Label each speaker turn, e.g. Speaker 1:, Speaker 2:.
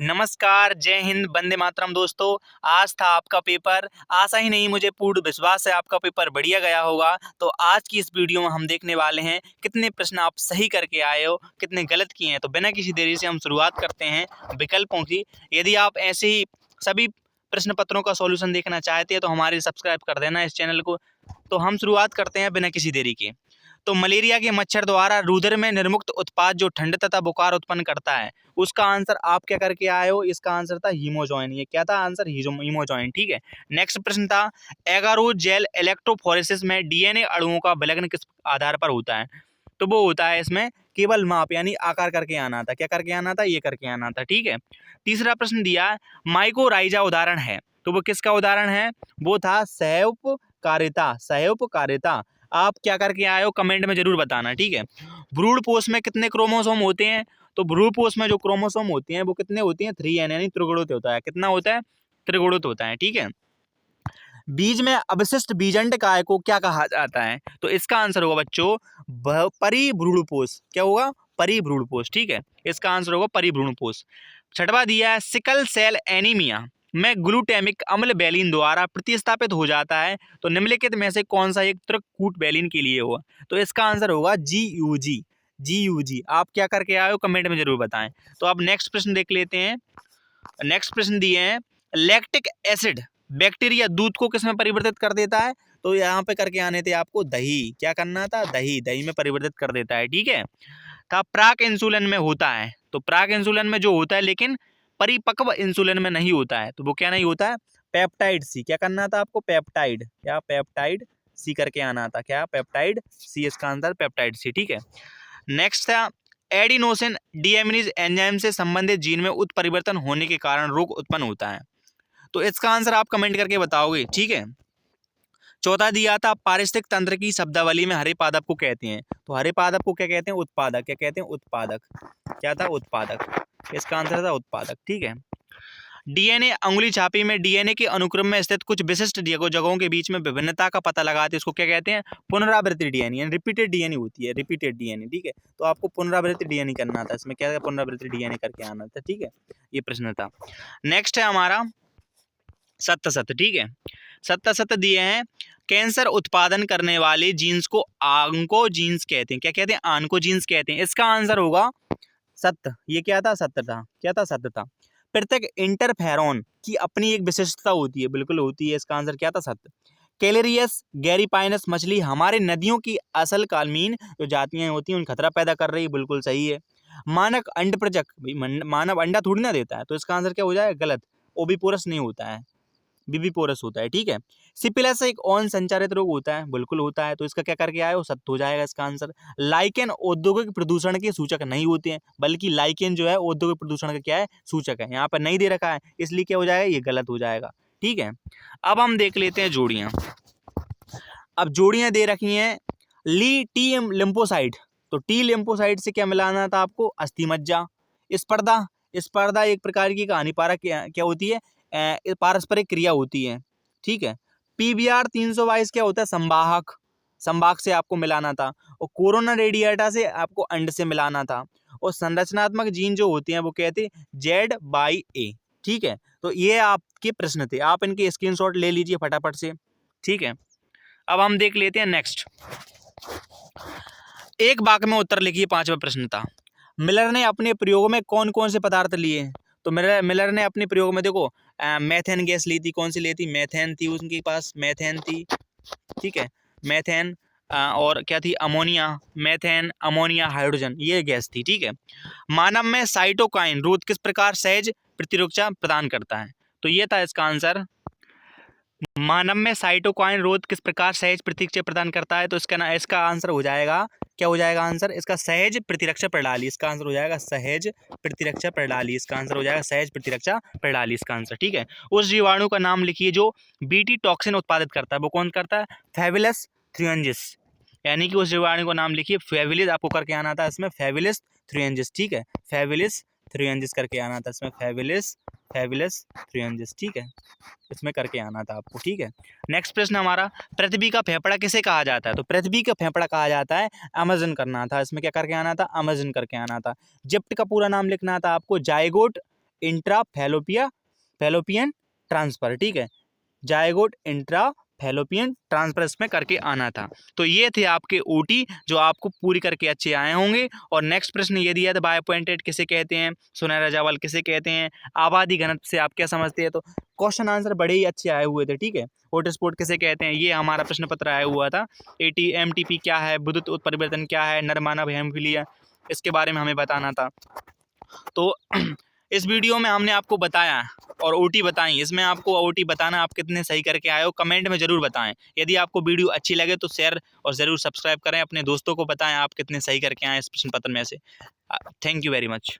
Speaker 1: नमस्कार, जय हिंद, वंदे मातरम दोस्तों। आज था आपका पेपर। आशा ही नहीं मुझे पूर्ण विश्वास है आपका पेपर बढ़िया गया होगा। तो आज की इस वीडियो में हम देखने वाले हैं कितने प्रश्न आप सही करके आए हो, कितने गलत किए हैं। तो बिना किसी देरी से हम शुरुआत करते हैं विकल्पों की। यदि आप ऐसे ही सभी प्रश्न पत्रों का सॉल्यूशन देखना चाहते हैं तो हमारे सब्सक्राइब कर देना इस चैनल को। तो हम शुरुआत करते हैं बिना किसी देरी के। तो मलेरिया के मच्छर द्वारा रुधिर में निर्मुक्त उत्पाद जो ठंड तथा बुखार उत्पन्न करता है, उसका आंसर आप क्या करके आए हो? इसका आंसर था हीमोजॉइन। ये क्या था आंसर? हीमोजॉइन। ठीक है। नेक्स्ट प्रश्न था एगारोज जेल इलेक्ट्रोफोरेसिस में डीएनए अणुओं का विलग्न किस आधार पर होता है? तो वो होता है इसमें केवल माप यानी आकार करके आना था। क्या करके आना था? ये करके आना था। ठीक है। तीसरा प्रश्न दिया माइकोराइजा उदाहरण है, तो वो किसका उदाहरण है? वो था सहउपकारिता। सहउपकारिता। आप क्या करके आए हो कमेंट में जरूर बताना। ठीक है। भ्रूणपोष में कितने क्रोमोसोम होते हैं? तो भ्रूणपोष में जो क्रोमोसोम होते हैं वो कितने होते हैं? 3n यानी त्रिगुणित होता है। कितना होता है? त्रिगुणित होता है। ठीक है। बीज में अवशिष्ट बीजंड काय को क्या कहा जाता है? तो इसका आंसर होगा बच्चों परिभ्रूणपोष। क्या होगा? परिभ्रूणपोष। ठीक है। इसका आंसर होगा परिभ्रूणपोष। छठवा दिया है सिकल सेल एनीमिया में ग्लूटामिक अम्ल बैलिन द्वारा प्रतिस्थापित हो जाता है, तो निम्नलिखित में से कौन सा एक त्रिकूट बैलिन के लिए होगा? तो इसका आंसर होगा GUG। GUG। आप क्या करके आए हो कमेंट में जरूर बताएं। तो अब नेक्स्ट प्रश्न देख लेते हैं। नेक्स्ट प्रश्न दिए हैं लैक्टिक एसिड बैक्टीरिया दूध को किस में परिवर्तित कर देता है? तो यहाँ पे करके आने थे आपको दही। क्या करना था? दही। दही में परिवर्तित कर देता है। ठीक है। था प्राक इंसुलिन में होता है, तो प्राक इंसुलिन में जो होता है लेकिन परिपक्व इंसुलिन में नहीं होता है, तो वो क्या नहीं होता है? पेप्टाइड सी। क्या करना था आपको? पेप्टाइड। क्या? पेप्टाइड सी करके आना था। क्या? पेप्टाइड सी। इसका आंसर पेप्टाइड सी। ठीक है। नेक्स्ट था एडिनोसिन डीएमिनेज एंजाइम से संबंधित जीन में उत्परिवर्तन होने के कारण रोग उत्पन्न होता है, तो इसका आंसर आप कमेंट करके बताओगे। ठीक है। चौथा दिया था पारिस्थितिक तंत्र की शब्दावली में हरे पादप को कहते हैं, तो हरे पादप को क्या कहते हैं? उत्पादक। क्या कहते हैं? उत्पादक। क्या था? उत्पादक। इसका आंसर था उत्पादक। ठीक है। डीएनए अंगुली छापी में डीएनए के अनुक्रम में स्थित कुछ विशिष्ट जगहों के बीच में विभिन्नता का पता लगाते हैं, इसको क्या कहते हैं? पुनरावृत्ति डीएनए यानी रिपीटेड डीएनए होती है। Repeated DNA. ठीक है। तो आपको पुनरावृत्ति डीएनए करना था। इसमें क्या था? पुनरावृत्ति डीएनए करके आना था। ठीक है। ये प्रश्न था। नेक्स्ट है हमारा सत्य सत्य। ठीक है। सत्य सत्य दिए हैं कैंसर उत्पादन करने वाले जीन्स को आंकोजीन्स कहते हैं। क्या कहते हैं? आंकोजीन्स कहते हैं। इसका आंसर होगा सत्य। ये क्या था? सत्य था। क्या था? सत्य था। प्रत्येक इंटरफेरॉन की अपनी एक विशिष्टता होती है। बिल्कुल होती है। इसका आंसर क्या था? सत्य। कैलेरियस गैरीपाइनस मछली हमारे नदियों की असल कालमीन जो जातियां होती हैं उन खतरा पैदा कर रही है। बिल्कुल सही है। मानक अंड प्रजक मानव अंडा थोड़ी ना देता है, तो इसका आंसर क्या हो जाएगा? गलत। ओविपोरस नहीं होता है, विविपोरस होता है। ठीक है। सिपिलस एक ऑन संचारित रोग होता है। बिल्कुल होता है। तो इसका क्या करके आए हो? सत्य हो जाएगा इसका आंसर। लाइकेन औद्योगिक प्रदूषण के सूचक नहीं होते हैं, बल्कि लाइकेन जो है औद्योगिक प्रदूषण का क्या है? सूचक है। यहाँ पर नहीं दे रखा है, इसलिए क्या हो जाएगा? ये गलत हो जाएगा। ठीक है। अब हम देख लेते हैं जोड़ियां। अब जोड़ियां दे रखी हैं ली टी लिम्फोसाइट, तो टी लिम्फोसाइट से क्या मिलाना था आपको? अस्थि मज्जा। स्पर्धा। स्पर्धा एक प्रकार की हानिकारक क्या होती है? पारस्परिक क्रिया होती है। ठीक है। PBR 322 क्या होता है? संवाहक। संवाहक से आपको मिलाना था। और कोरोना रेडिएटा से आपको अंड से मिलाना था। और संरचनात्मक जीन जो होते हैं वो कहते हैं Z/A। ठीक है। तो ये आपके प्रश्न थे, आप इनके स्क्रीनशॉट ले लीजिए फटाफट से। ठीक है। अब हम देख लेते हैं नेक्स्ट। एक वाक्य में उत्तर लिखिए। पांचवा प्रश्न था मिलर ने अपने प्रयोग में कौन कौन से पदार्थ लिए? तो मिलर ने अपने प्रयोग में देखो मेथेन गैस ली थी। कौन सी ली थी? मेथेन थी उनके पास। मेथेन थी। ठीक है। मेथेन और क्या थी? अमोनिया। मेथेन, अमोनिया, हाइड्रोजन, ये गैस थी। ठीक है। मानव में साइटोकाइन रोध किस प्रकार सहज प्रतिरक्षा प्रदान करता है? तो ये था इसका आंसर। मानव में साइटोकाइन रोध किस प्रकार सहज प्रतिरक्षा प्रदान करता है? तो इसका आंसर हो जाएगा, क्या हो जाएगा आंसर? इसका सहज प्रतिरक्षा प्रणाली। इसका आंसर हो जाएगा सहज प्रतिरक्षा प्रणाली। इसका आंसर हो जाएगा सहज प्रतिरक्षा प्रणाली। इसका आंसर। ठीक है। उस जीवाणु का नाम लिखिए जो बीटी टॉक्सिन उत्पादित करता है। वो कौन करता है? फेविलस थ्रियंजिस। यानी कि उस जीवाणु का नाम लिखिए फेविलिस। आपको करके आना था इसमें फेविलिस थ्रियंजिस। ठीक है। फेविलिस थ्रियंजिस करके आना था इसमें। फेविलिस थ्रियंजिस। ठीक है। इसमें करके आना था आपको। ठीक है। नेक्स्ट प्रश्न हमारा पृथ्वी का फेफड़ा किसे कहा जाता है? तो पृथ्वी का फेफड़ा कहा जाता है अमेज़न करना था। इसमें क्या करके आना था? अमेज़न करके आना था। जिप्ट का पूरा नाम लिखना था आपको जाइगोट इंट्रा फैलोपियन ट्रांसफर, ठीक है, जायगोट इंट्रा फैलोपियन ट्रांसफर इसमें करके आना था। तो ये थे आपके ओटी जो आपको पूरी करके अच्छे आए होंगे। और नेक्स्ट प्रश्न ये दिया था, बायोपॉइंटेड किसे कहते हैं, सुनहरा जावल किसे कहते हैं, आबादी घनत्व से आप क्या समझते हैं। तो क्वेश्चन आंसर बड़े ही अच्छे आए हुए थे, ठीक है। हॉटस्पॉट किसे कहते हैं, ये हमारा प्रश्न पत्र आया हुआ था। एमटीपी क्या है, विद्युत उत्परिवर्तन क्या है, नर मानव हेमोफिलिया, इसके बारे में हमें बताना था। तो इस वीडियो में हमने आपको बताया और ओटी बताई, इसमें आपको ओटी बताना आप कितने सही करके आए हो कमेंट में ज़रूर बताएं। यदि आपको वीडियो अच्छी लगे तो शेयर और ज़रूर सब्सक्राइब करें, अपने दोस्तों को बताएं आप कितने सही करके आए इस प्रश्न पत्र में से। Thank you very much.